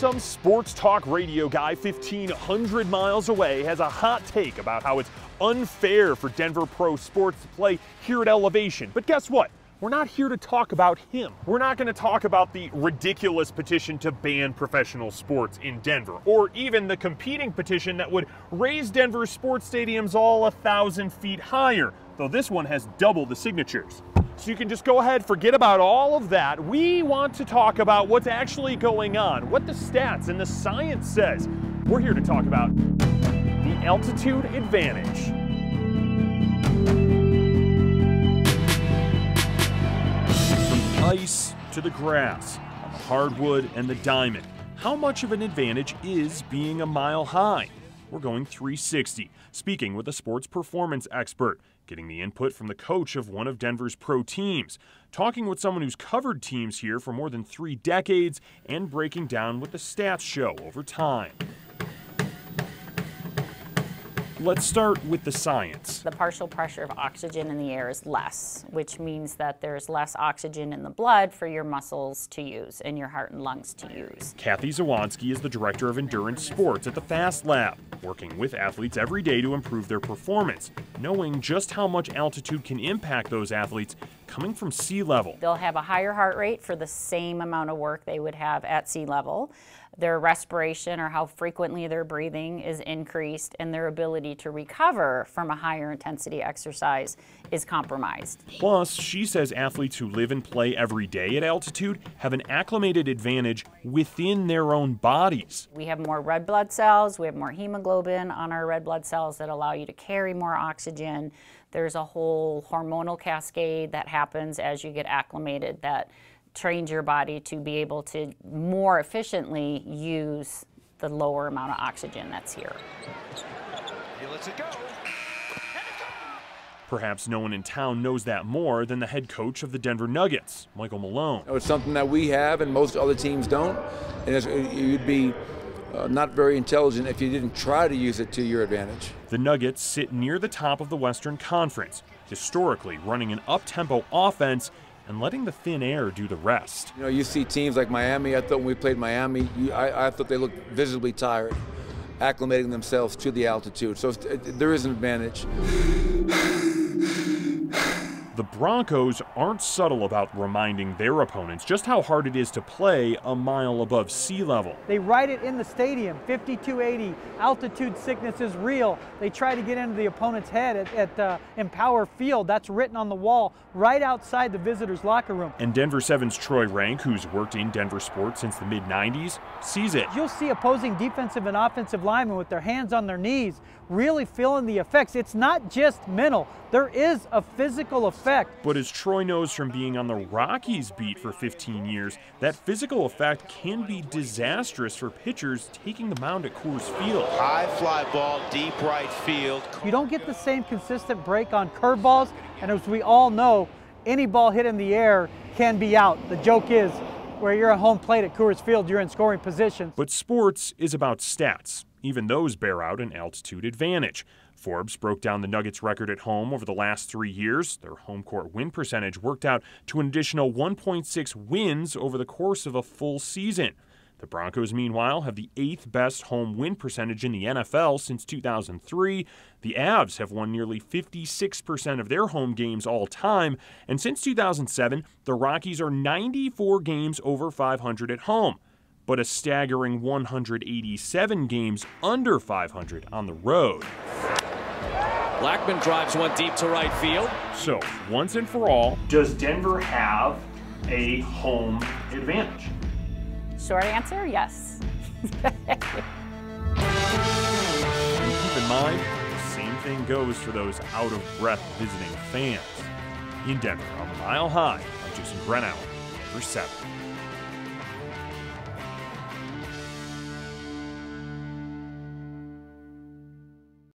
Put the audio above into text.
some sports talk radio guy 1,500 miles away has a hot take about how it's unfair for Denver Pro Sports to play here at Elevation. But guess what? We're not here to talk about him. We're not going to talk about the ridiculous petition to ban professional sports in Denver, or even the competing petition that would raise Denver's sports stadiums all 1,000 feet higher, though this one has double the signatures. So you can just go ahead, forget about all of that. We want to talk about what's actually going on, what the stats and the science says. We're here to talk about the altitude advantage. From the ice to the grass, on the hardwood and the diamond, how much of an advantage is being a mile high? We're going 360, speaking with a sports performance expert, getting the input from the coach of one of Denver's pro teams, talking with someone who's covered teams here for more than 3 decades, and breaking down what the stats show over time. Let's start with the science. The partial pressure of oxygen in the air is less, which means that there's less oxygen in the blood for your muscles to use and your heart and lungs to use. Kathy Zawansky is the director of endurance sports at the Fast Lab, working with athletes every day to improve their performance, knowing just how much altitude can impact those athletes coming from sea level. They'll have a higher heart rate for the same amount of work they would have at sea level. Their respiration, or how frequently they're breathing, is increased, and their ability to recover from a higher intensity exercise is compromised. Plus, she says athletes who live and play every day at altitude have an acclimated advantage within their own bodies. We have more red blood cells, we have more hemoglobin on our red blood cells that allow you to carry more oxygen. There's a whole hormonal cascade that happens as you get acclimated that trains your body to be able to more efficiently use the lower amount of oxygen that's here. He lets it go. Perhaps no one in town knows that more than the head coach of the Denver Nuggets, Michael Malone. It's something that we have and most other teams don't, and you'd be not very intelligent if you didn't try to use it to your advantage. The Nuggets sit near the top of the Western Conference, historically running an up-tempo offense and letting the thin air do the rest. You know, you see teams like Miami. I thought when we played Miami, I thought they looked visibly tired, acclimating themselves to the altitude. So there is an advantage. The Broncos aren't subtle about reminding their opponents just how hard it is to play a mile above sea level. They write it in the stadium, 5280, altitude sickness is real. They try to get into the opponent's head at Empower Field. That's written on the wall right outside the visitors' locker room. And Denver 7's Troy Rank, who's worked in Denver sports since the mid-90s, sees it. You'll see opposing defensive and offensive linemen with their hands on their knees, really feeling the effects. It's not just mental. There is a physical effect. But as Troy knows from being on the Rockies beat for 15 years, that physical effect can be disastrous for pitchers taking the mound at Coors Field. High fly ball, deep right field. You don't get the same consistent break on curveballs, and as we all know, any ball hit in the air can be out. The joke is, where you're at home plate at Coors Field, you're in scoring position. But sports is about stats. Even those bear out an altitude advantage. Forbes broke down the Nuggets' record at home over the last 3 years. Their home court win percentage worked out to an additional 1.6 wins over the course of a full season. The Broncos, meanwhile, have the 8th best home win percentage in the NFL since 2003. The Avs have won nearly 56% of their home games all time. And since 2007, the Rockies are 94 games over 500 at home, but a staggering 187 games under 500 on the road. Blackman drives one deep to right field. So, once and for all, does Denver have a home advantage? Short answer, yes. And keep in mind, the same thing goes for those out-of-breath visiting fans. In Denver, on the Mile High, I'm Jason Grenau, Denver 7.